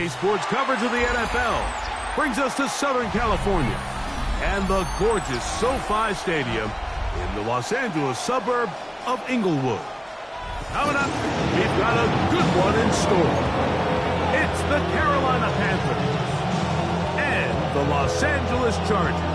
Saturday sports coverage of the NFL brings us to Southern California and the gorgeous SoFi Stadium in the Los Angeles suburb of Inglewood. Coming up, we've got a good one in store. It's the Carolina Panthers and the Los Angeles Chargers.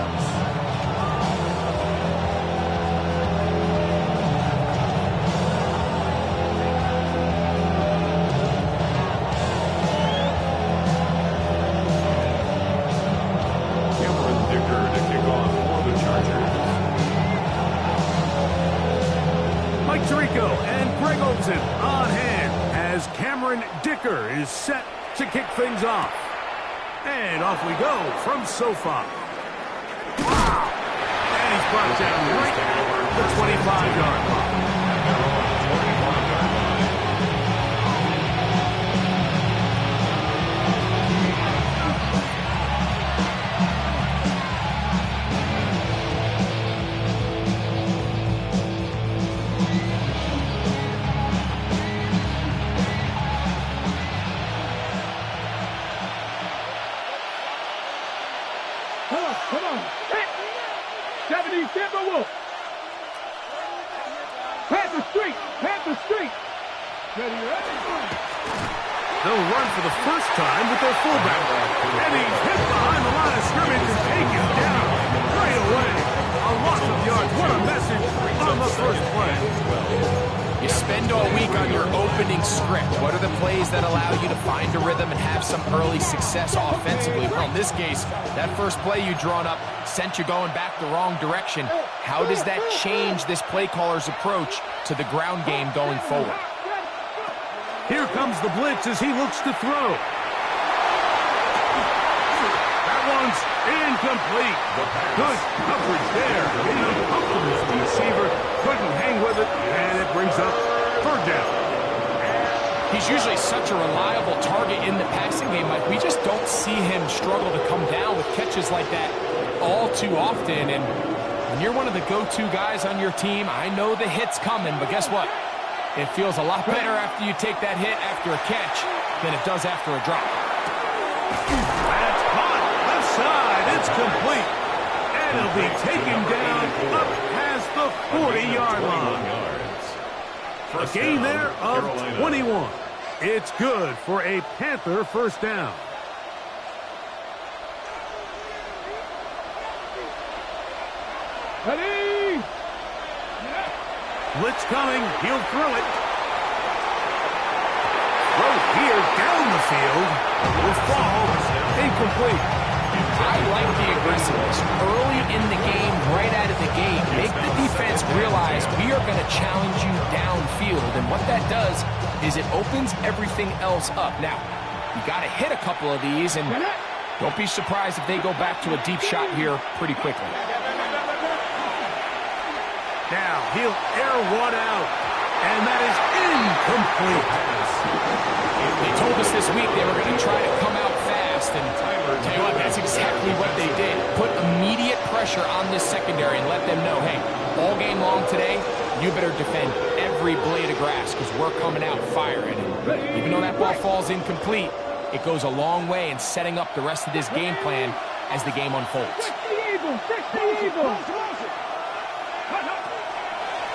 On hand as Cameron Dicker is set to kick things off. And off we go from SoFi. Wow! And he's brought down right at the 25-yard line. Come on. 70 Timberwolves. Panther Street. Panther Street. Ready. They'll run for the first time with their fullback. And he's hit behind the line of scrimmage and taken down right away. A loss of yards. What a message on the first play. You spend all week on your opening script. What are the plays that allow you to find a rhythm and have some early success offensively? Well, in this case, that first play you drawn up sent you going back the wrong direction. How does that change this play caller's approach to the ground game going forward? Here comes the blitz as he looks to throw. That one's incomplete. Good coverage there. Getting uncomfortable with the receiver. Couldn't hang with it, and it brings up third down. He's usually such a reliable target in the passing game. Like, we just don't see him struggle to come down with catches like that all too often. And when you're one of the go-to guys on your team, I know the hit's coming, but guess what? It feels a lot better after you take that hit after a catch than it does after a drop. That's caught. Left side. It's complete. And it'll be taken down up past the 40-yard line. A gain there of 21. It's good for a Panther first down. Ready. Blitz coming. He'll throw it. Throw here down the field. Will fall. Incomplete. I like the aggressiveness early in the game, right out of the gate. Make the defense realize we are going to challenge you downfield. And what that does is it opens everything else up. Now, you got to hit a couple of these, and don't be surprised if they go back to a deep shot here pretty quickly. Now, he'll air one out, and that is incomplete. They told us this week they were going to try to come out fast, and tell you what, that's exactly what they did. Put immediate pressure on this secondary and let them know, hey, all game long today, you better defend every blade of grass because we're coming out firing. And even though that ball falls incomplete, it goes a long way in setting up the rest of this game plan as the game unfolds.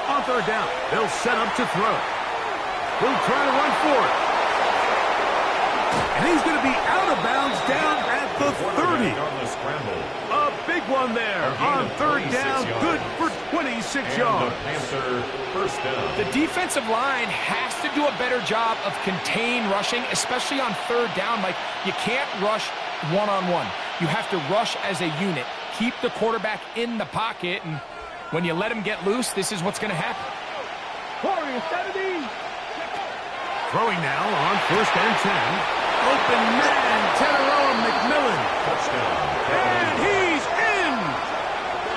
On third down, they'll set up to throw. He'll try to run for it. And he's going to be out of bounds down at the 30. A big one there on third down. Good for 26 yards. The defensive line has to do a better job of contain rushing, especially on third down. Like, you can't rush one-on-one. You have to rush as a unit. Keep the quarterback in the pocket, and when you let him get loose, this is what's going to happen. Throwing now on first and 10. Open man, Tetairoa McMillan. Touchdown. And he's in!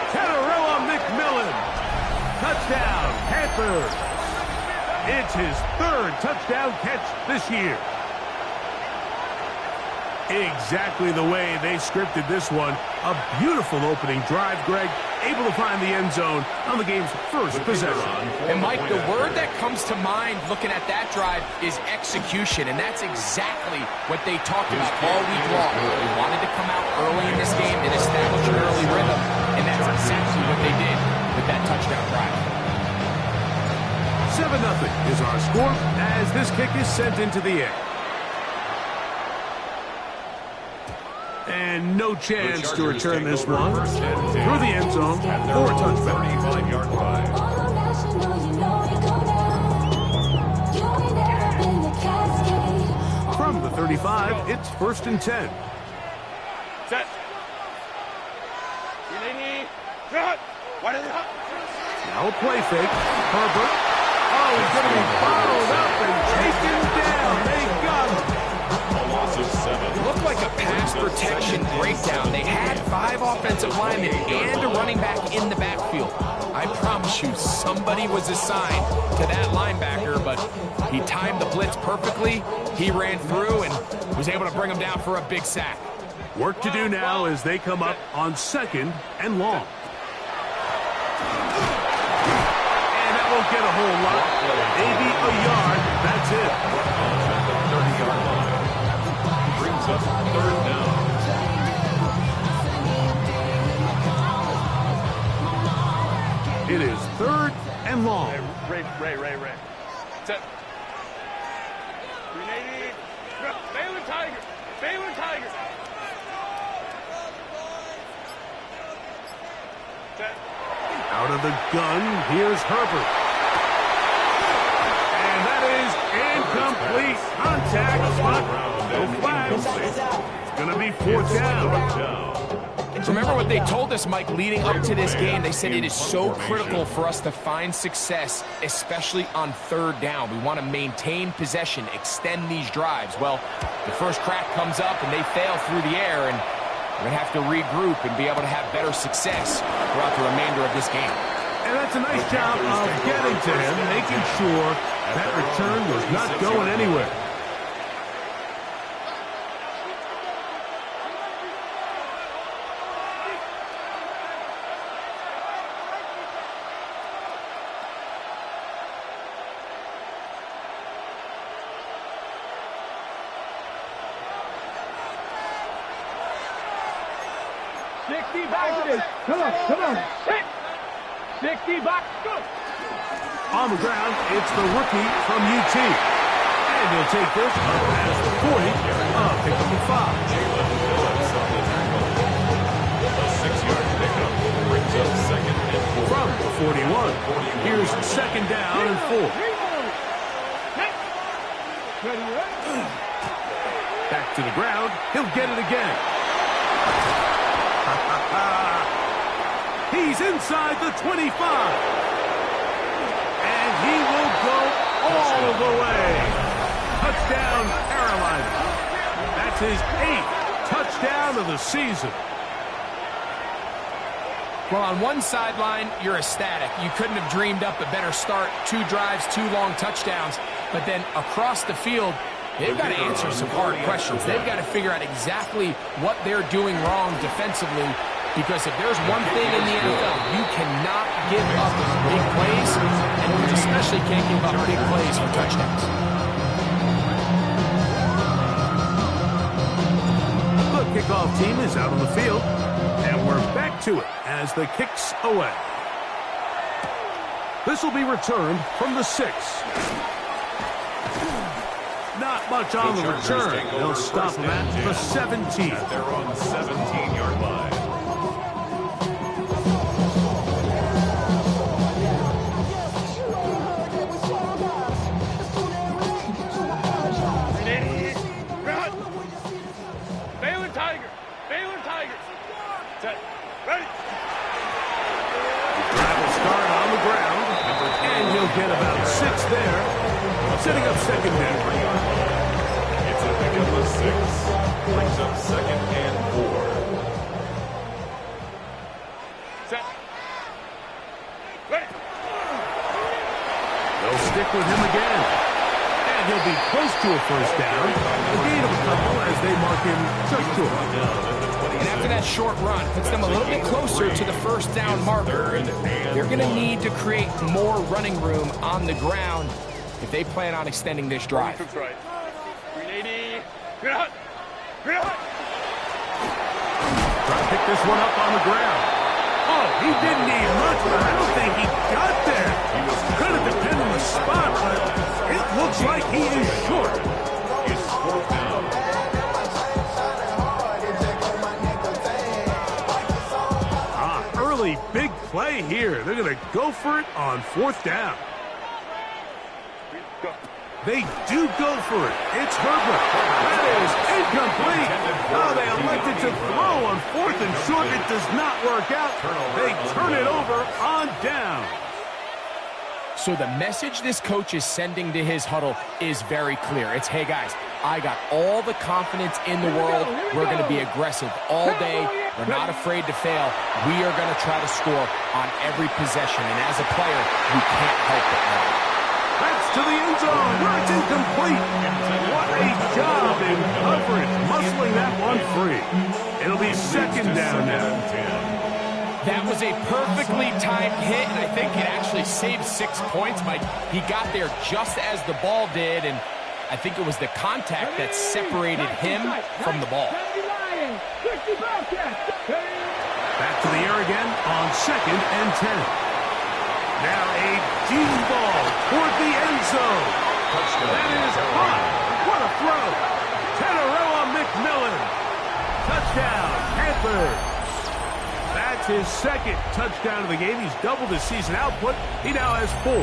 Tetairoa McMillan. Touchdown, Panthers. It's his third touchdown catch this year. Exactly the way they scripted this one. A beautiful opening drive, Greg. able to find the end zone on the game's first possession. And Mike, the word that comes to mind looking at that drive is execution, and that's exactly what they talked about all week long. They wanted to come out early in this game and establish an early rhythm, and that's exactly what they did with that touchdown drive. 7-0 is our score as this kick is sent into the air. And no chance to return this one through the end zone for a touchback. From the 35, it's 1st and 10. Set. Now a play fake. Herbert. Oh, he's going to be bottled up and taken down. They got him. It looked like a pass protection breakdown. They had 5 offensive linemen and a running back in the backfield. I promise you, somebody was assigned to that linebacker, but he timed the blitz perfectly. He ran through and was able to bring him down for a big sack. Work to do now as they come up on 2nd and long. And that won't get a whole lot. Maybe a yard. That's it. At the 30-yard line. Brings up 3rd down. It is 3rd and long. Ray. Set. 380. Baylor Tiger. Set. Out of the gun, here's Herbert. And that is incomplete. Contact, but no flags. It's going to be 4th down. Remember what they told us, Mike, leading up to this game. They said it is so critical for us to find success, especially on 3rd down. We want to maintain possession, extend these drives. Well, the first crack comes up and they fail through the air, and we're going to have to regroup and be able to have better success throughout the remainder of this game. And that's a nice job of getting to him, making sure that return was not going anywhere. Come on. Hit. 60 back. Go. On the ground, it's the rookie from UT. And he'll take this up past the 40. Pick up the 5. A 6-yard pickup brings up 2nd and 4. From the 41. Here's 2nd down and 4. Back to the ground. He'll get it again. He's inside the 25. And he will go all the way. Touchdown, Carolina. That's his 8th touchdown of the season. Well, on one sideline, you're ecstatic. You couldn't have dreamed up a better start. 2 drives, 2 long touchdowns. But then across the field, they've got to answer some hard questions. They've got to figure out exactly what they're doing wrong defensively. Because if there's one thing in the NFL, you cannot give up big plays, and you especially can't give up big plays for touchdowns. The kickoff team is out on the field, and we're back to it as the kick's away. This will be returned from the 6. Not much on the return. They'll stop him at the 17. They're on the 17-yard line. Baylor Tigers. Set. Ready. Drive will start on the ground, and he'll get about 6 there, setting up 2nd down. It's a pickup of 6. Brings up 2nd and 4. Set. Ready. They'll stick with him again. And he'll be close to a 1st down. A gain of a couple as they mark him just short. And after that short run, puts them a little bit closer to the first down marker. They're going to need to create more running room on the ground if they plan on extending this drive. Right. 380. Good hot. Good hot. Trying to pick this one up on the ground. Oh, he didn't need much, but I don't think he got there. He was kind of depending on the spot, but it looks like he is short. It's fourth down. Early big play here. They're going to go for it on fourth down. Go. They do go for it. It's Herbert. That is incomplete. Oh, they elected to throw on fourth and short. It does not work out. They turn it over on down. So the message this coach is sending to his huddle is very clear. It's, hey guys, I got all the confidence in the world. We're going to be aggressive all day. We're not afraid to fail. We are going to try to score on every possession. And as a player, you can't help but win. That's to the end zone. Where it's incomplete. What a job in coverage, muscling that one free. It'll be second down now. That was a perfectly timed hit, and I think it actually saved 6 points. Mike, he got there just as the ball did, and I think it was the contact that separated him from the ball. Back to the air again on second and 10. Now a deep ball toward the end zone. That is hot. What a throw. Tenerella McMillan. Touchdown, Panthers. That's his second touchdown of the game. He's doubled his season output. He now has 4.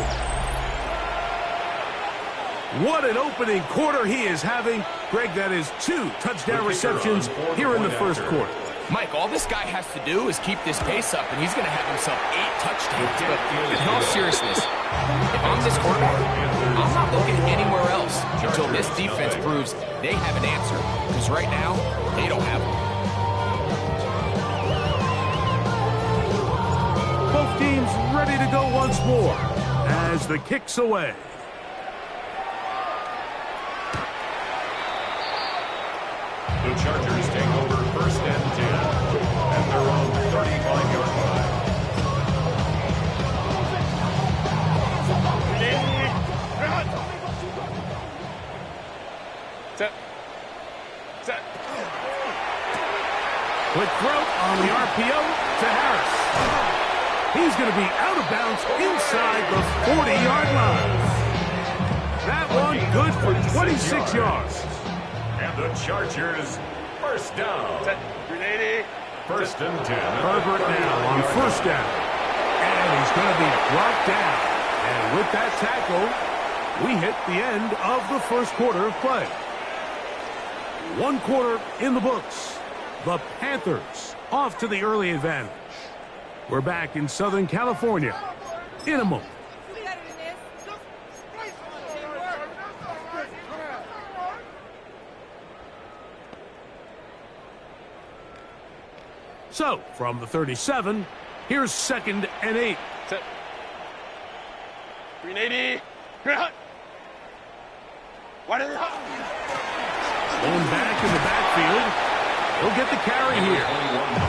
What an opening quarter he is having. Greg, that is 2 touchdown receptions here in the first quarter. Mike, all this guy has to do is keep this pace up, and he's going to have himself 8 touchdowns. But in all seriousness, if I'm this quarterback, I'm not looking anywhere else until this defense proves they have an answer. Because right now, they don't have one. Both teams ready to go once more as the kick's away. The Chargers take over first and 10 at their own 35-yard line. Set. Set. Quick throw on the RPO to Harris. He's going to be out of bounds inside the 40-yard line. That one good for 26 yards. And the Chargers first down. Set. 380. First and 10. Herbert now on first down. And he's going to be brought down. And with that tackle, we hit the end of the first quarter of play. 1 quarter in the books. The Panthers off to the early advantage. We're back in Southern California in a moment. So, from the 37, here's second and 8. Set. 380. What is it? Going back in the backfield. He'll get the carry here.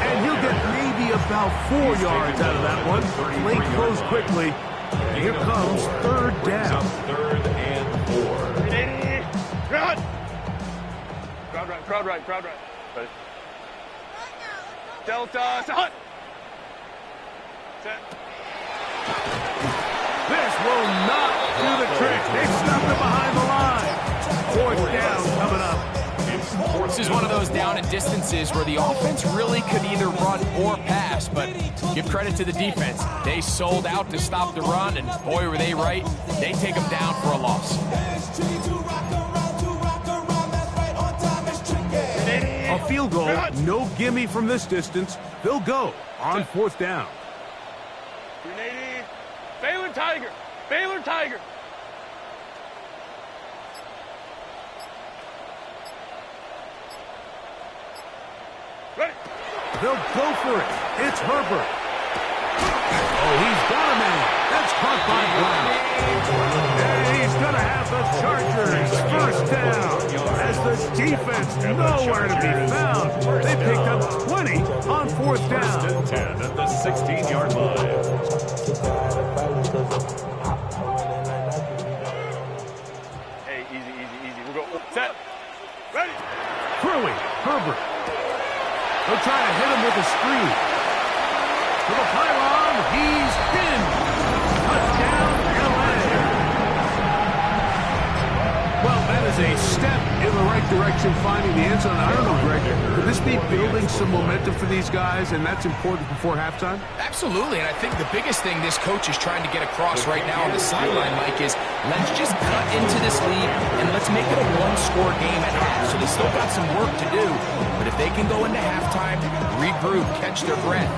And he'll get maybe about 4 yards out of that one. Late close quickly. And here comes third down. Third and 4. 380. Crowd right. Ready. Delta. Set. Set. This will not do the trick. They stuffed it behind the line. Fourth down coming up. This is one of those down and distances where the offense really could either run or pass, but give credit to the defense. They sold out to stop the run, and boy, were they right. They take them down for a loss. A field goal, no gimme from this distance. They'll go on fourth down. 380. Baylor Tiger. Baylor Tiger. Ready. They'll go for it. It's Herbert. Oh, he's got a man. That's caught by Brown. And he's going to have the Chargers first down as the defense nowhere to be found. They picked up 20 on fourth down. First and 10 at the 16-yard line. Hey, easy. We'll go. Set. Ready. Throwing, Herbert. They'll try to hit him with a screen. To the pylon, he's pinned. Touchdown, L.A. Well, that is a step in the right direction, finding the end zone. I don't know, Greg, could this be building some momentum for these guys, and that's important before halftime? Absolutely, and I think the biggest thing this coach is trying to get across right now on the sideline, Mike, is let's just cut into this lead and let's make it a one-score game at half. So they still got some work to do, but if they can go into halftime, regroup, catch their breath,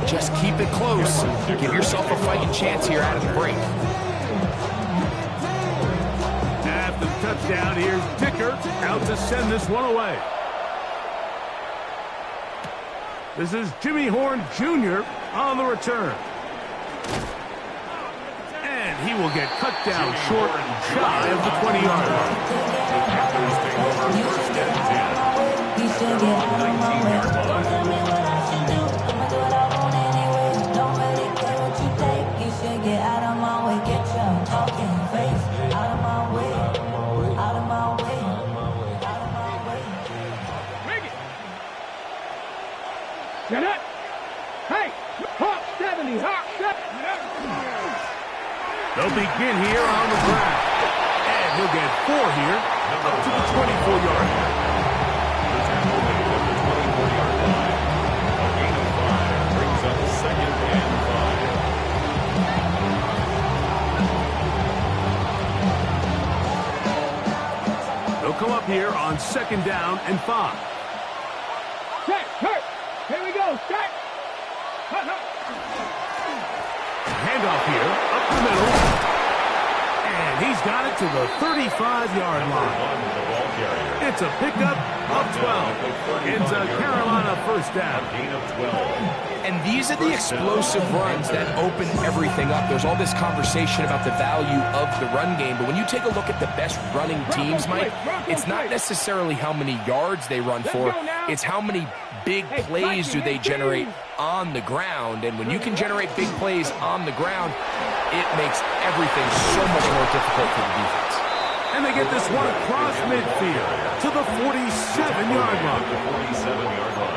just keep it close, give yourself a fighting chance here out of the break. After the touchdown, here's Dicker out to send this one away. This is Jimmy Horn Jr. on the return. And he will get cut down short and shy of the 20-yard line. The Panthers take over first and 10. Their own 19-yard line. Get it. Hey, Hawk 70, Hawk 70. They'll begin here on the ground. And he'll get 4 here up to the 24-yard line. The tackle made at the 24-yard line. A gain of 5 brings up second and 5. They'll come up here on second down and 5. Check, hurt. Here we go, check. Handoff here, up the middle. And he's got it to the 35-yard line. It's a pickup of 12. It's a Carolina first down. Gain of 12. And these are the explosive runs that open everything up. There's all this conversation about the value of the run game, but when you take a look at the best running teams, Mike, it's not necessarily how many yards they run for, it's how many big plays do they generate on the ground. And when you can generate big plays on the ground, it makes everything so much more difficult for the defense. And they get this one across midfield to the 47-yard line.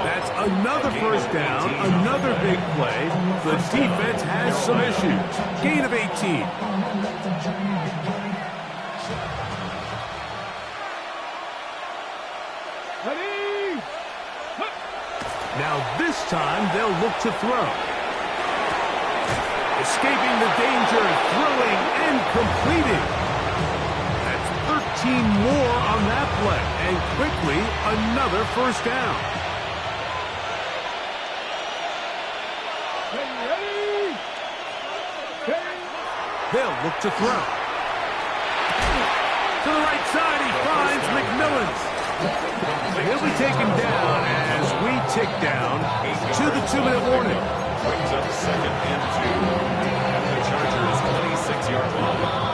That's another first down, another big play. The defense has some issues. Gain of 18. Ready. Now this time they'll look to throw. Escaping the danger, throwing and completing. That's 13 more on that play, and quickly another first down. Ready. They'll look to throw. To the right side, he finds McMillan. He'll be taken down as we tick down to the 2-minute warning. Brings up second and 2 at the Chargers' 26-yard line.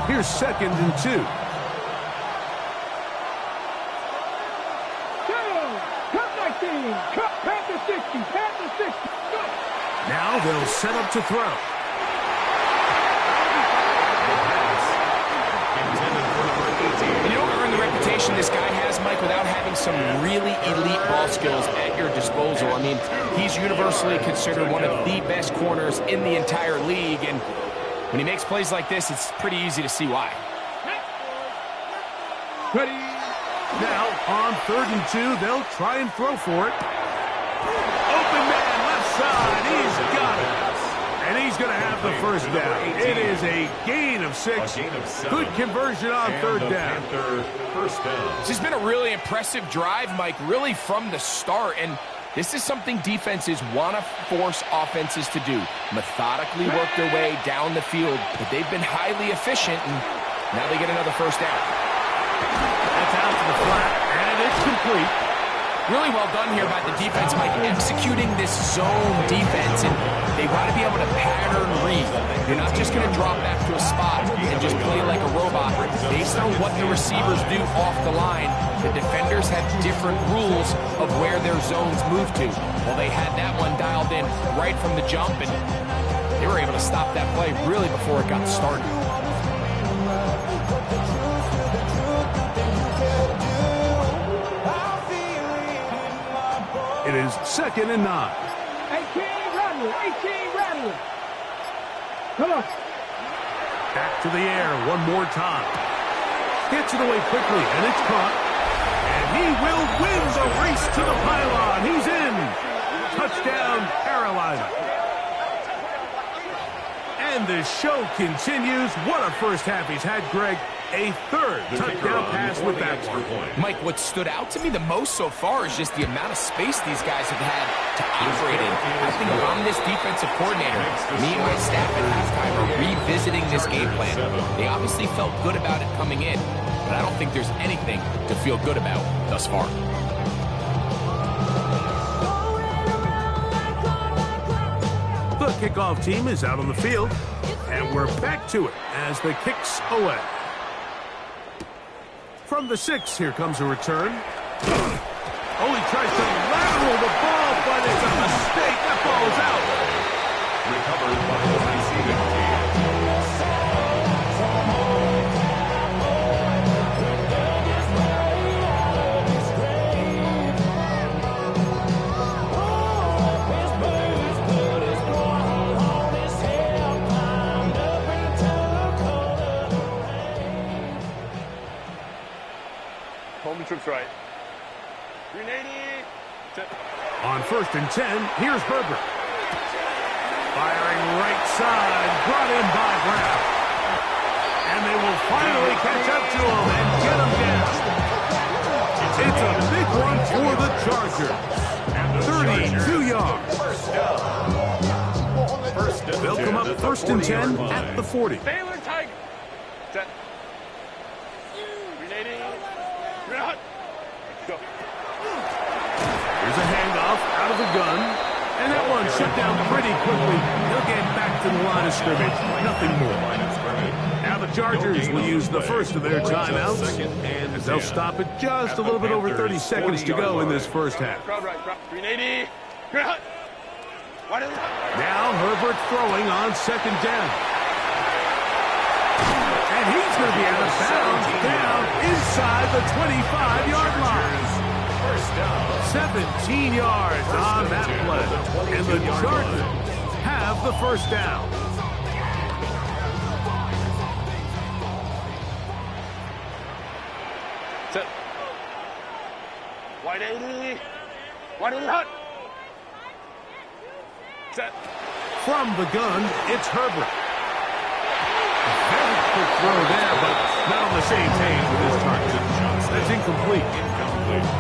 Here's second and 2. Cut, Panther 60, Panther 60. Go. Now they'll set up to throw. You don't earn the reputation this guy has, Mike, without having some really elite ball skills at your disposal. I mean, he's universally considered one of the best corners in the entire league, and when he makes plays like this, it's pretty easy to see why. Ready. Now, on 3rd and 2, they'll try and throw for it. Open man, left side, he's got it. And he's going to have the first down. It is a gain of 6. Good conversion on 3rd down. First down. This has been a really impressive drive, Mike, really from the start, and this is something defenses want to force offenses to do. Methodically work their way down the field, but they've been highly efficient, and now they get another first down. the flat, and it's complete. Really well done here by the defense, Mike, executing this zone defense, and they got to be able to pattern read. You're not just going to drop back to a spot and just play like a robot. Based on what the receivers do off the line, the defenders have different rules of where their zones move to. Well, they had that one dialed in right from the jump, and they were able to stop that play really before it got started. It is 2nd and 9. 18 Rattler, 18 Rattler. Come on. Back to the air one more time. Gets it away quickly, and it's caught. And he will win the race to the pylon. He's in. Touchdown, Carolina. And the show continues. What a first half he's had, Greg. A third touchdown pass with that one. Mike, what stood out to me the most so far is just the amount of space these guys have had to operate in. I think if I'm this defensive coordinator, me and my staff at halftime are revisiting this game plan. They obviously felt good about it coming in, but I don't think there's anything to feel good about thus far. The kickoff team is out on the field, and we're back to it as the kick's away. From the 6, here comes a return. Oh, he tries to lateral the ball, but it's a mistake. That ball's out. Recovered by the receiving team. Home trips right. 380. On 1st and 10, here's Herbert. Firing right side, brought in by Brown. And they will finally catch up to him and get him down. It's a big one for the Chargers. 32 yards. They'll come up 1st and 10 at the 40. Baylor Tiger. Set. 380. Go. Here's a handoff out of the gun. And that one shut down pretty quickly. He'll get back to the line of scrimmage. Nothing more. Now the Chargers will use the first of their timeouts, as they'll stop it just a little bit over 30 seconds to go in this first half. Crowd right. 380. Now Herbert throwing on 2nd down. And he's going to be out of bounds down inside the 25-yard line. 17 yards on that play. And the Chargers have the first down. Set. Wide 80. Wide 80 hot. Set. From the gun, it's Herbert. Very quick throw there, but not on the same page with his target. That's incomplete.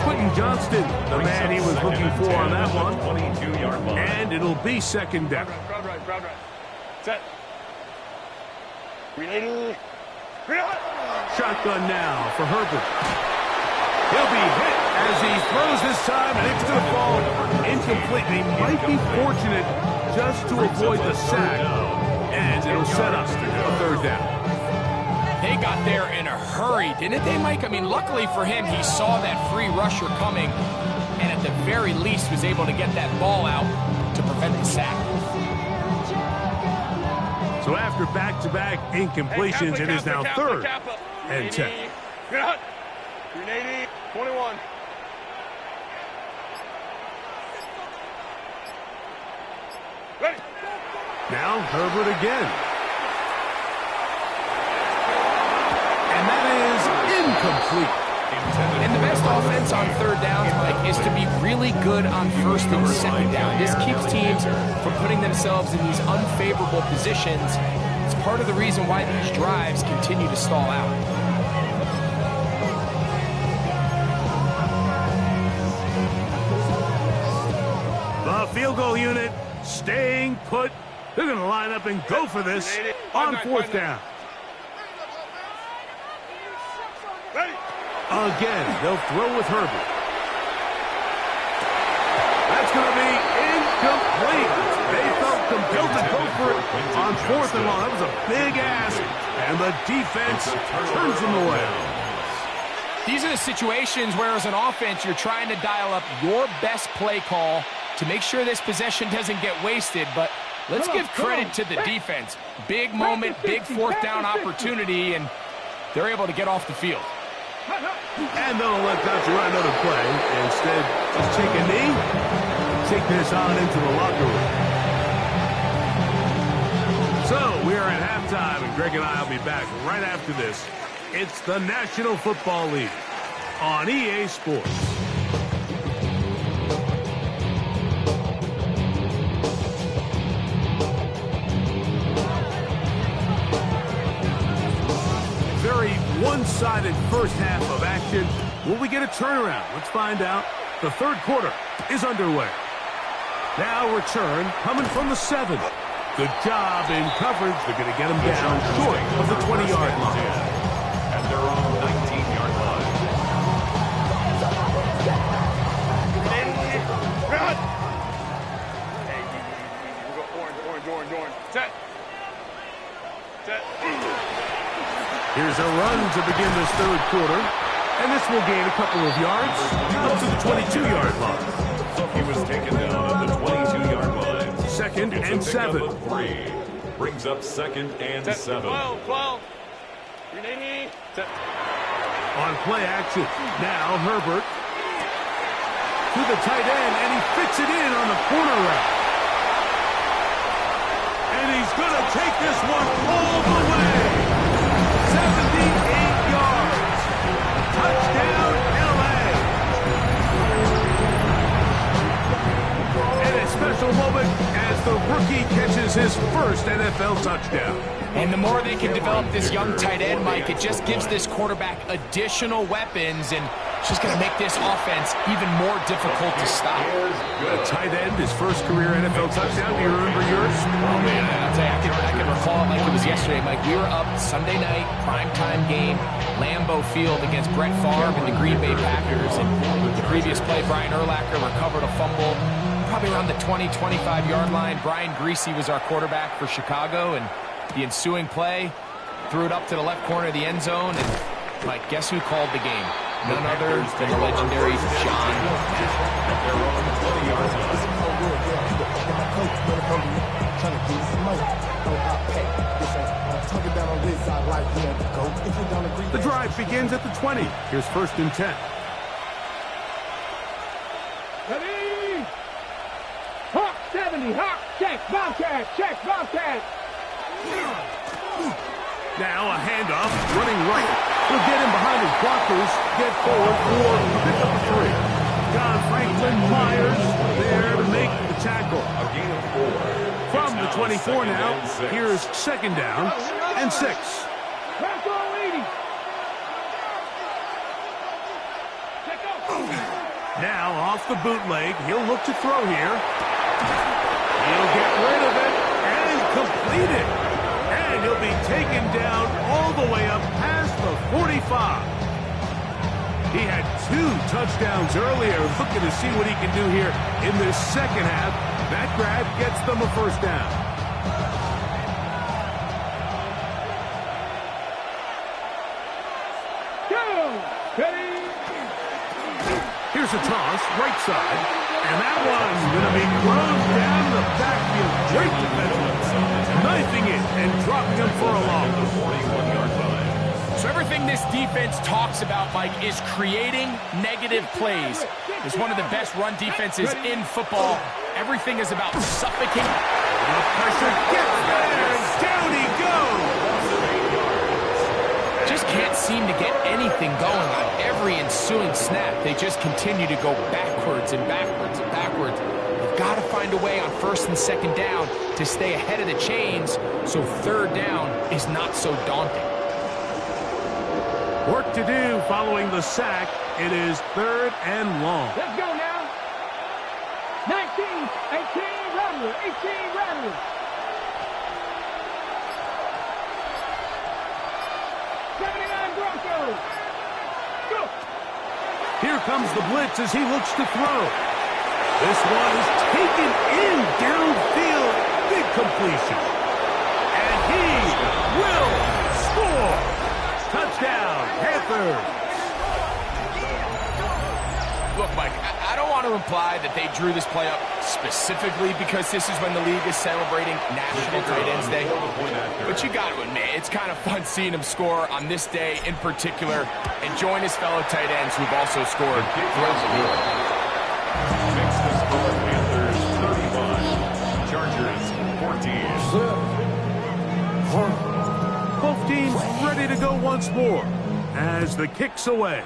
Quentin Johnston, the man he was looking for on that one. And it'll be 2nd down. Crowd right. Set. 380. Shotgun now for Herbert. He'll be hit as he throws this time, and it's going to fall incomplete. He might be fortunate just to avoid the sack, and it'll set us a 3rd down. They got there in a hurry, didn't they, Mike? I mean, luckily for him, he saw that free rusher coming, and at the very least was able to get that ball out to prevent the sack. So after back-to-back incompletions, it is now 3rd and 10. 380, 21. Ready. Now Herbert again. And that is incomplete. And the best offense on 3rd downs, Mike, is to be really good on 1st and 2nd down. This keeps teams from putting themselves in these unfavorable positions. It's part of the reason why these drives continue to stall out. The field goal unit staying put. They're going to line up and go for this on 4th down. Again, they'll throw with Herbert. That's going to be incomplete. They felt compelled to go for it on 4th and long. That was a big ask, and the defense turns them away. These are the situations where, as an offense, you're trying to dial up your best play call to make sure this possession doesn't get wasted, but let's give credit to the defense. Big moment, big 4th down opportunity, and they're able to get off the field. And they'll let Dutch run another play. Instead, just take a knee, take this on into the locker room. So, we are at halftime, and Greg and I will be back right after this. It's the National Football League on EA Sports. Very one-sided first half of action. Will we get a turnaround? Let's find out. The 3rd quarter is underway. Now return coming from the 7. Good job in coverage. They're going to get them down short of the 20-yard line. And they're on 19-yard line. Orange. Set. Here's a run to begin this 3rd quarter. And this will gain a couple of yards up to the 22-yard line. He was taken down at the 22-yard line. 2nd and 7. 3. Brings up 2nd and 7. 12. On play action. Now Herbert to the tight end, and he fits it in on the corner route. And he's going to take this one all the way. 78 yards. Touchdown, L.A. And a special moment as the rookie catches his first NFL touchdown. And the more they can develop this young tight end, Mike, it just gives this quarterback additional weapons, and it's just going to make this offense even more difficult to stop. The tight end, his first career NFL touchdown. Do you remember yours? Oh, man, I'll tell you, I can recall it like it was yesterday, Mike. We were up Sunday night, primetime game, Lambeau Field against Brett Favre and the Green Bay Packers. And the previous play, Brian Urlacher recovered a fumble probably around the 20, 25-yard line. Brian Greasy was our quarterback for Chicago, and the ensuing play, threw it up to the left corner of the end zone, and Mike, guess who called the game? None other than the legendary John. The drive begins at the 20. Here's 1st and 10. Ready? Hawk 70. Hawk. Check. Bobcat. Now a handoff, running right. He'll get him behind his blockers, get forward for pick up the 3. John Franklin Myers there to make the tackle. A gain of 4. From the 24 now, here's 2nd down and 6. Now off the bootleg, he'll look to throw here. He'll get rid of it and complete it. And he'll be taken down all the way up past the 45. He had 2 touchdowns earlier. Looking to see what he can do here in this second half. That grab gets them a 1st down. Here's a toss, right side. And that one's going to be thrown down the backfield. Great defense. Knifing it and dropping him for a loss. 41-yard line. So everything this defense talks about, Mike, is creating negative plays. It's one of the best run defenses in football. Everything is about suffocating. The pressure gets there, and down he goes. Just can't seem to get anything going on every ensuing snap. They just continue to go backwards and backwards and backwards. They've got to find a way on 1st and 2nd down to stay ahead of the chains so 3rd down is not so daunting. Work to do following the sack. It is 3rd and long. Let's go now. 19, 18, Rattler, 18, Rattler. 79 Broncos. Go. comes the blitz as he looks to throw. This one is taken in downfield. Big completion. And he will score. Touchdown, Panthers. Look, Mike, I don't want to imply that they drew this play up specifically because this is when the league is celebrating National Tight Ends Day. But you got to admit, it's kind of fun seeing him score on this day in particular and join his fellow tight ends who've also scored throughout the league. Makes the score Panthers 31, Chargers 14. Both teams ready to go once more as the kick's away.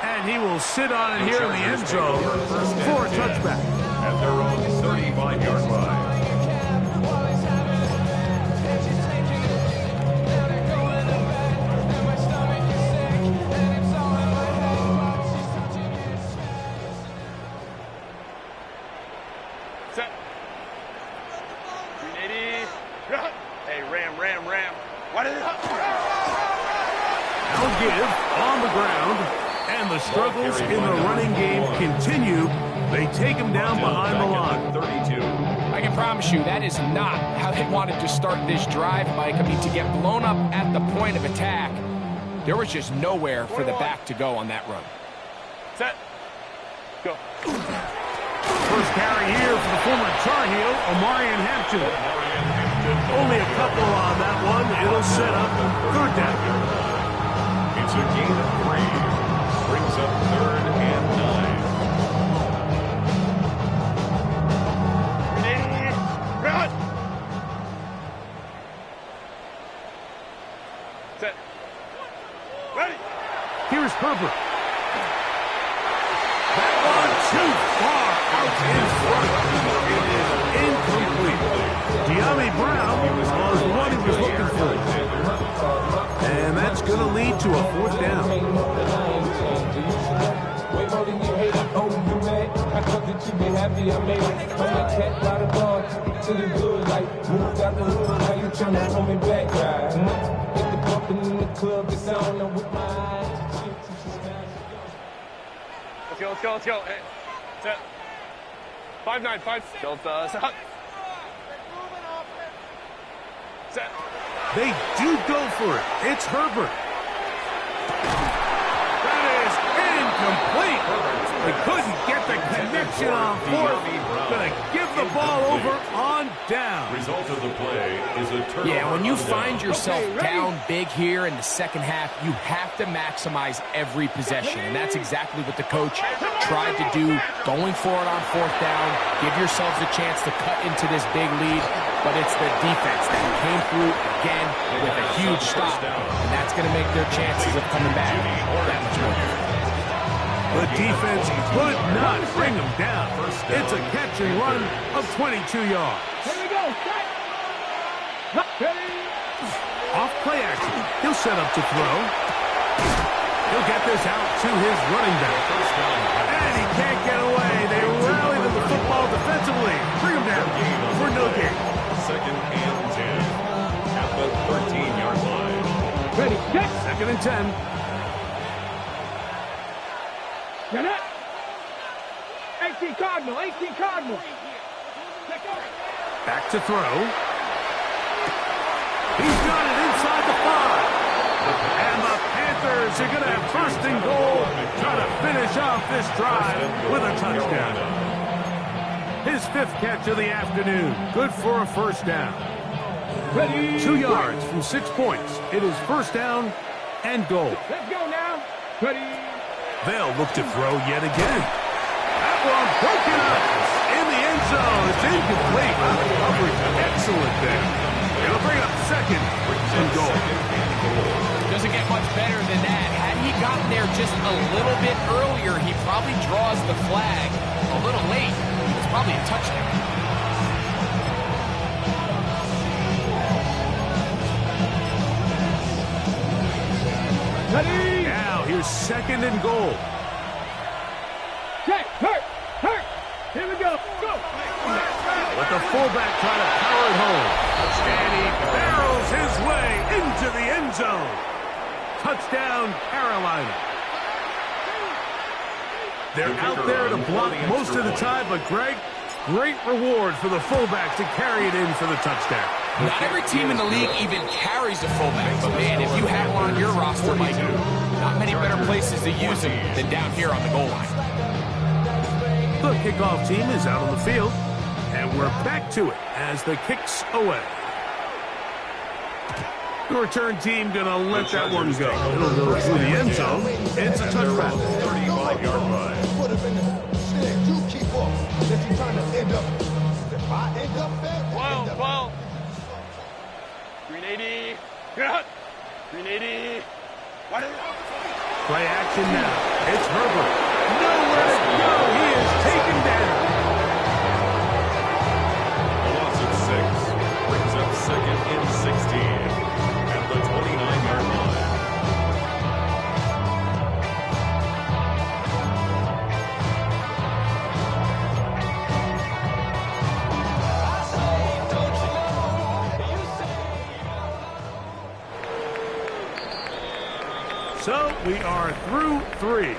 And he will sit on it here in the end zone for a touchback. At their own 35-yard line. Set. 380. Hey, Ram. What is it? Now give on the ground. And the struggles in the running game continue. They take him down behind the line. 32. I can promise you that is not how they wanted to start this drive, Mike. I mean, to get blown up at the point of attack, there was just nowhere for the back to go on that run. Set. Go. First carry here for the former Tar Heel, Omarion Hampton. Only a couple on that one. It'll set up third down. It's a gain of 3. Brings up 3rd and 9. Run! Set. Ready! Here's Herbert. That one too far out in front. It is incomplete. De'Ami Brown was the one he was looking for. And that's going to lead to a 4th down. Way more than you hate it, oh you mad. I thought that you be happy I made it. I'm a cat, not a dog. To the good, like moved out the hood. How you tryna pull me back, right? Get the bumping in the club, it's on and with my eyes. Let's go. Hey. Set. 5-9, 5. Don't stop. Set. They do go for it. It's Herbert. That is incomplete. They couldn't get the connection on 4th. Gonna give the ball over on down. Result of the play is a turnover. Yeah, when you find yourself down big here in the second half, you have to maximize every possession. And that's exactly what the coach tried to do, going for it on 4th down. Give yourselves a chance to cut into this big lead. But it's the defense that came through again with a huge stop. And that's going to make their chances of coming back that much more difficult. The defense could not bring him down. It's a catch and run of 22 yards. Here we go. Set. Ready. Off play action. He'll set up to throw. He'll get this out to his running back. And he can't get away. They rally to the football defensively. Bring him down for no gain. 2nd and 10 at the 13-yard line. Ready. Set. 2nd and 10. Get it. 18 Cardinal. Back to throw. He's got it inside the 5. And the Panthers are going to have 1st and goal. Try to finish off this drive with a touchdown. His 5th catch of the afternoon. Good for a 1st down. Ready. 2 yards from 6 points. It is 1st down and goal. Let's go now. Ready. They'll look to throw yet again. That one broken up in the end zone. It's incomplete. Coverage excellent there. It'll bring up 2nd and goal. Doesn't get much better than that. Had he gotten there just a little bit earlier, he probably draws the flag a little late. It's probably a touchdown. Ready. Now here's 2nd and goal. Check. Hurt. Here we go. Go. Let the fullback try to power it home. And he barrels his way into the end zone. Touchdown, Carolina. They're out there to block most of the time, but Greg, great reward for the fullback to carry it in for the touchdown. Not every team in the league even carries a fullback, but man, if you have one on your roster, Mike, not many better places to use him than down here on the goal line. The kickoff team is out on the field, and we're back to it as the kick's away. The return team gonna let that one go. It'll go through the end zone. It's a touchback. 35-yard line. Put him in the stick. You keep up. That you trying to end up. If I end up there, 12. 380. 380. What is it? Play action now. It's Herbert. Nowhere to go. He is taken down. A loss of 6 brings up second and 16 at the 29-yard line. So we are through 3.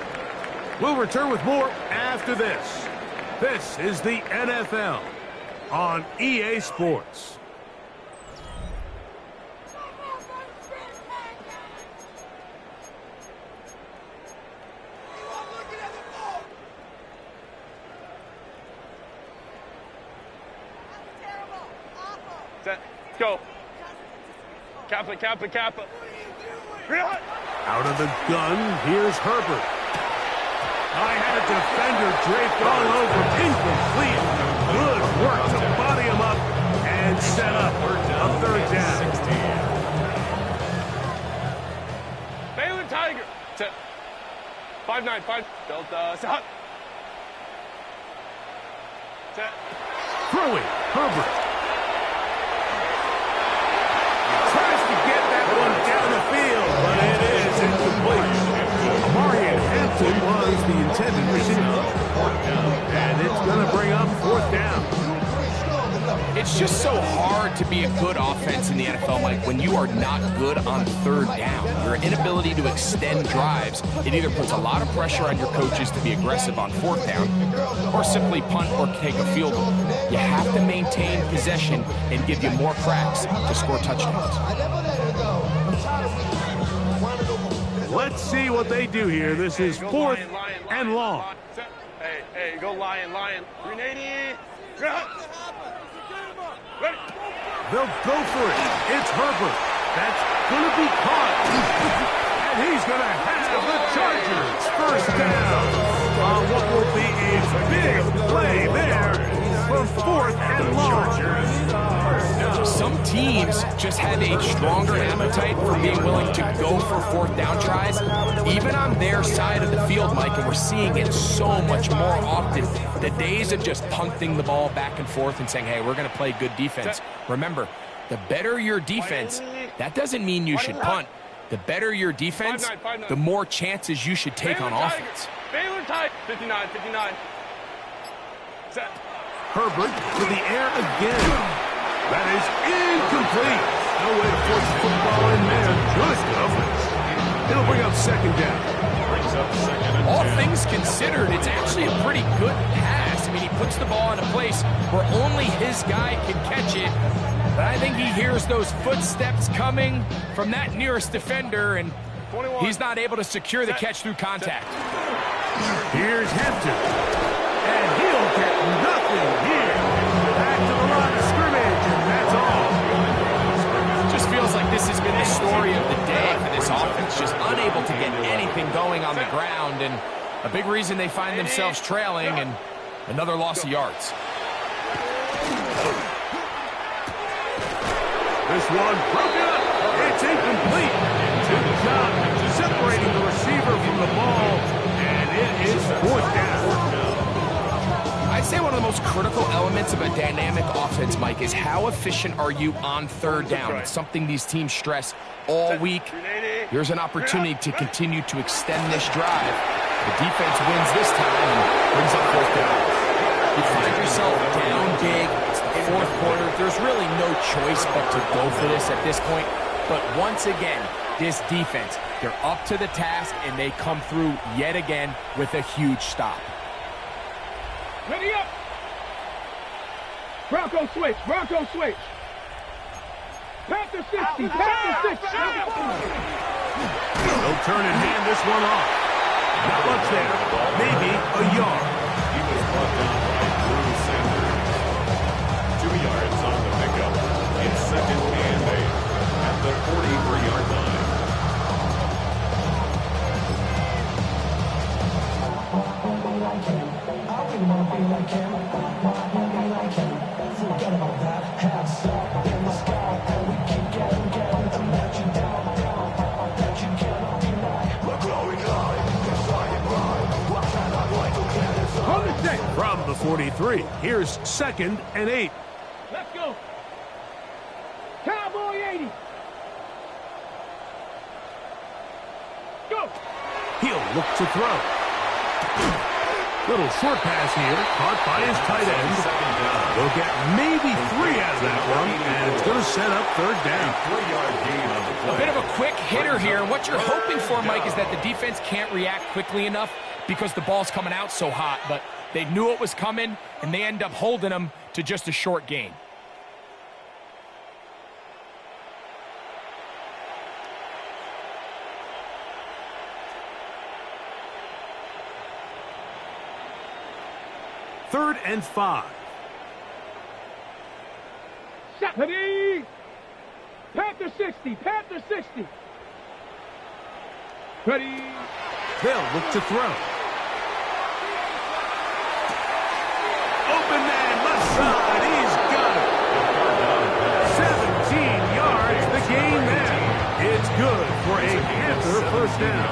We'll return with more after this. This is the NFL on EA Sports. Set. Go. Kappa. Out of the gun, here's Herbert. I had a defender draped all over, incomplete. Good work to body him up and set up a third down. 16. Baylor Tiger. Set. 5-9. Delta. Set. Set. Throwing, Herbert. Tries to get that one down the field, but it is incomplete. Amarian Hampton was the intended receiver. And it's going to bring up 4th down. It's just so hard to be a good offense in the NFL, Mike, when you are not good on 3rd down. Your inability to extend drives, it either puts a lot of pressure on your coaches to be aggressive on 4th down or simply punt or take a field goal. You have to maintain possession and give you more cracks to score touchdowns. Let's see what they do here. This is 4th and long. Hey, go Lion. 380. Ready. They'll go for it. It's Herbert. That's going to be caught. And he's going to have the Chargers first down on what will be a big play there for 4th and long. Some teams just have a stronger appetite for being willing to go for 4th down tries, even on their side of the field, Mike, and we're seeing it so much more often. The days of just punting the ball back and forth and saying, hey, we're going to play good defense. Remember, the better your defense, that doesn't mean you should punt. The better your defense, the more chances you should take on offense. Baylor Tiger. 59. Set. Herbert to the air again. That is incomplete. No way to force the football in there. Good coverage. It'll bring up 2nd down. Brings up second and 10. All things considered, it's actually a pretty good pass. I mean, he puts the ball in a place where only his guy can catch it. But I think he hears those footsteps coming from that nearest defender, and 21. he's not able to secure the catch through contact. Here's Hampton. And he'll get nothing here. Back to the line of scrimmage, and that's all. Just feels like this has been the story of the day for this offense. Just unable to get anything going on the ground, and a big reason they find themselves trailing, and another loss of yards. This one broken up. It's incomplete. Good job separating the receiver from the ball, and it is 4th down. I'd say one of the most critical elements of a dynamic offense, Mike, is how efficient are you on 3rd down. It's something these teams stress all week. Here's an opportunity to continue to extend this drive. The defense wins this time and brings up 4th down. You find yourself down big. It's the 4th quarter. There's really no choice but to go for this at this point. But once again, this defense, they're up to the task, and they come through yet again with a huge stop. Ready up. Bronco switch. Bronco switch. Panther 60. Panther 60. They'll turn and hand this one off. Not much there. Maybe a yard. He was brought down by Drew Sanders. 2 yards on the pickup. It's 2nd and 8 at the 43-yard line. From the 43, here's 2nd and 8. Let's go. Cowboy 80. Go. He'll look to throw. Little short pass here, caught by his tight end. They'll get maybe 3 out of that one, and it's going to set up 3rd down. 3-yard gain on the play. A bit of a quick hitter here. What you're hoping for, Mike, is that the defense can't react quickly enough because the ball's coming out so hot. But they knew it was coming, and they end up holding them to just a short gain. Third and 5. Ready. Panther 60. Panther 60. Ready. They'll look to throw. Open man, left side. He's got it. 17 yards, the gain there. It's good for a Panther 1st down.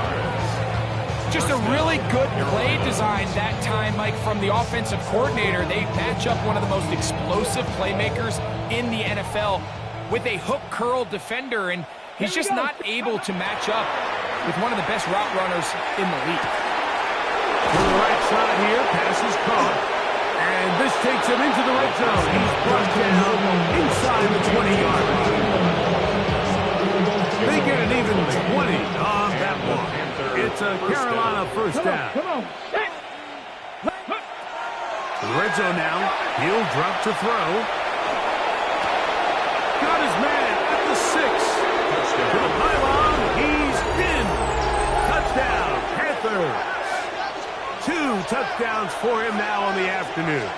Just a really good play design that time, Mike, from the offensive coordinator. They match up one of the most explosive playmakers in the NFL with a hook curl defender, and he's just not able to match up with one of the best route runners in the league. To the right side here, pass is caught, and this takes him into the red zone. He's brought down inside the 20-yard line. They get an even 20 on that one. It's a Carolina 1st down. Come on. To the red zone now. He'll drop to throw. Got his man at the 6. To the pylon. He's in. Touchdown, Panthers. 2 touchdowns for him now on the afternoon.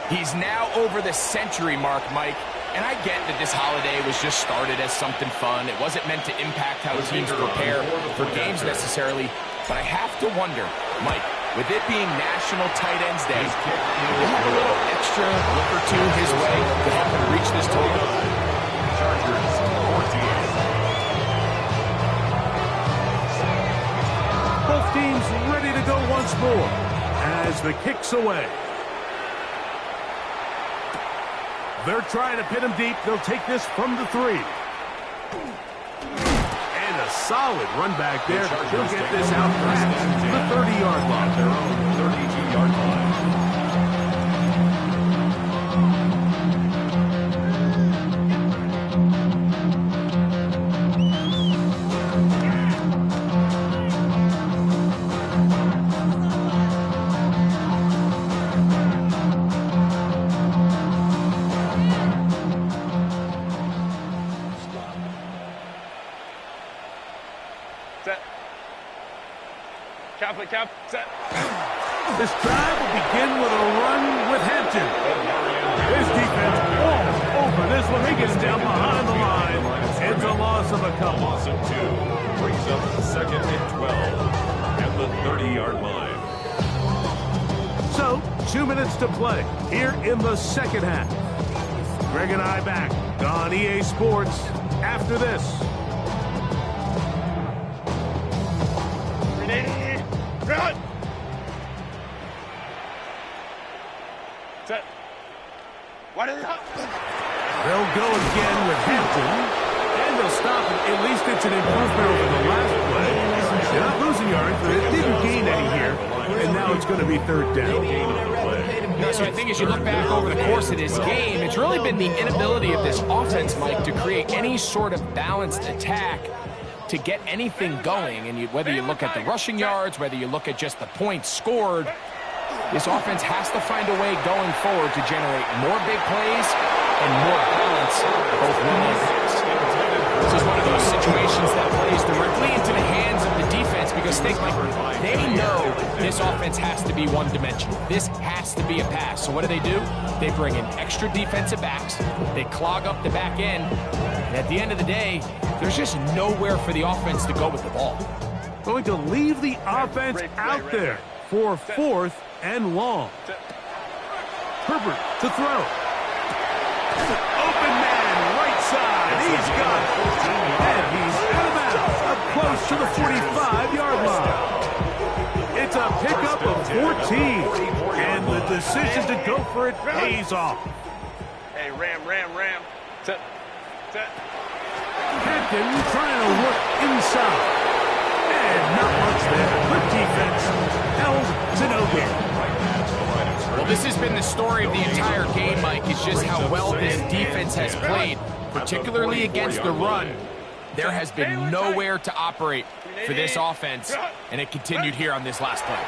He's now over the century mark, Mike. And I get that this holiday was just started as something fun. It wasn't meant to impact how teams prepare for games necessarily. But I have to wonder, Mike, with it being National Tight Ends Day, will you have a little extra look or two his way to help him reach this total? Chargers 14. Both teams ready to go once more as the kick's away. They're trying to pin him deep. They'll take this from the 3. And a solid run back there. He'll get this out past the 30-yard line. Their own 32-yard line. Cap, set. This drive will begin with a run with Hampton. His defense all over this one. He gets down behind the line. It's a loss of a couple. Loss of 2 brings up 2nd and 12 at the 30-yard line. So, 2 minutes to play here in the 2nd half. Greg and I back on EA Sports after this. Run! Set. Why did They'll go again with Hampton, and they'll stop it. At least it's an improvement over the last play. They're not losing yards, but it didn't gain any here. and now it's going to be third down. So I think as you look back over the course of this game, it's really been the inability of this offense, Mike, to create any sort of balanced attack to get anything going. And whether you look at the rushing yards, whether you look at just the points scored, this offense has to find a way going forward to generate more big plays and more balance, both run and pass. This is one of those situations that plays directly into the hands of the defense because they know this offense has to be one-dimensional. This has to be a pass. So what do? They bring in extra defensive backs. They clog up the back end. And at the end of the day, there's just nowhere for the offense to go with the ball. Going to leave the offense out there for 4th and long. Herbert to throw. Open man, right side. He's got it. And he's out of bounds, up close to the 45-yard line. It's a pickup of 14. And the decision to go for it pays off. Hey, Ram. Captain trying to work inside. And not much there. Good defense. Held to no gain. Well, this has been the story of the entire game, Mike. It's just how well this defense has played, particularly against the run. There has been nowhere to operate for this offense, and it continued here on this last play.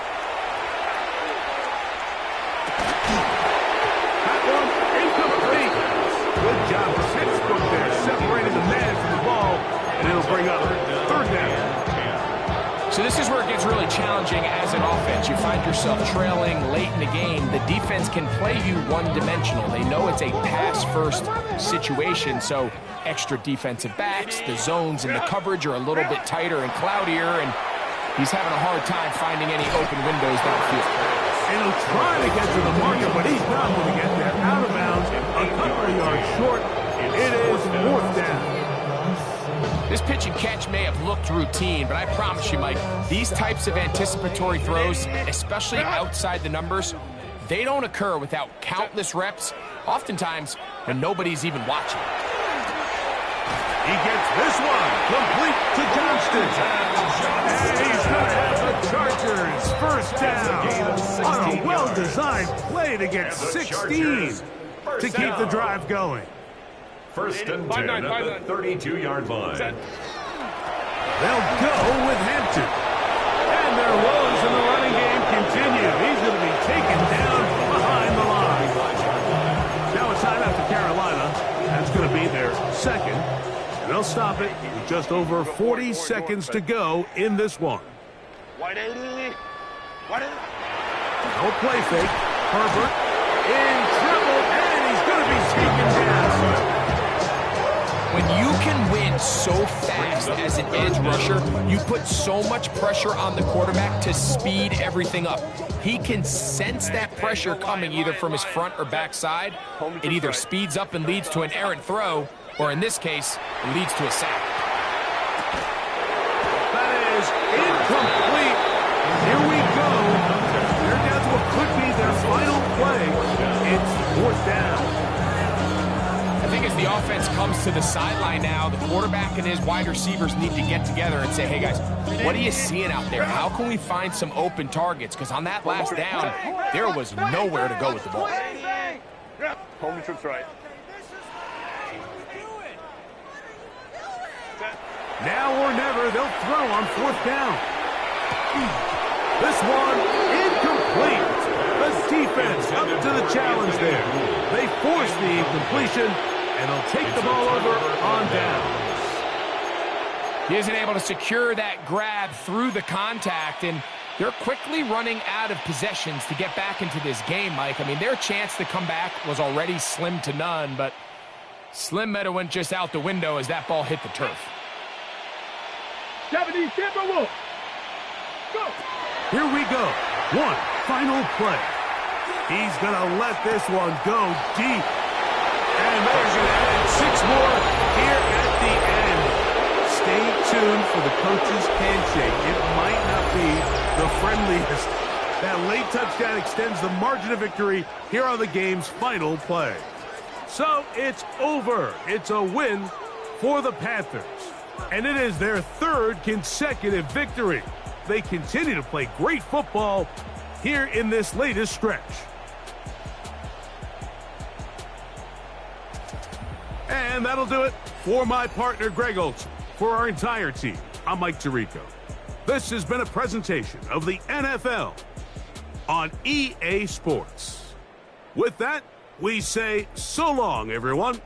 That one incomplete. Good job for Pittsburgh there, separating the man from the ball, and it'll bring up third down. So this is where it gets really challenging as an offense. You find yourself trailing late in the game. The defense can play you one-dimensional. They know it's a pass-first situation, so extra defensive backs, the zones and the coverage are a little bit tighter and cloudier, and he's having a hard time finding any open windows downfield. And he'll try to get to the marker, but he's not going to get there. Out of bounds, a couple of yards short. It is 4th down. This pitch and catch may have looked routine, but I promise you, Mike, these types of anticipatory throws, especially outside the numbers, they don't occur without countless reps, oftentimes when nobody's even watching. He gets this one complete to Johnston. And he's going to have the Chargers first down on a well-designed play to get 16 to keep the drive going. 1st and 10 at the 32-yard line. They'll go with Hampton. And their woes in the running game continue. He's going to be taken down behind the line. Now a timeout for Carolina. That's going to be their second. And they'll stop it with just over 40 seconds to go in this one. No play fake. Herbert in trouble, and he's going to be taken down. When you can win so fast as an edge rusher, you put so much pressure on the quarterback to speed everything up. He can sense that pressure coming either from his front or back side. It either speeds up and leads to an errant throw, or in this case, it leads to a sack. That is incomplete. Here we go. They're down to what could be their final play. It's 4th down. I think as the offense comes to the sideline now, the quarterback and his wide receivers need to get together and say, hey, guys, what are you seeing out there? How can we find some open targets? Because on that last down, there was nowhere to go with the ball. Home trips right. Now or never, they'll throw on 4th down. This one incomplete. The defense up to the challenge there. They force the incompletion, and they'll take the ball over on downs. He isn't able to secure that grab through the contact, and they're quickly running out of possessions to get back into this game, Mike. I mean, their chance to come back was already slim to none, but Slim Meadow went just out the window as that ball hit the turf. 70 Timberwolves. Go. Here we go. One final play. He's going to let this one go deep. And they're going to add 6 more here at the end. Stay tuned for the coach's handshake. It might not be the friendliest. That late touchdown extends the margin of victory here on the game's final play. So it's over. It's a win for the Panthers. And it is their 3rd consecutive victory. They continue to play great football here in this latest stretch. And that'll do it for my partner, Greg Olson. For our entire team, I'm Mike Tirico. This has been a presentation of the NFL on EA Sports. With that, we say so long, everyone.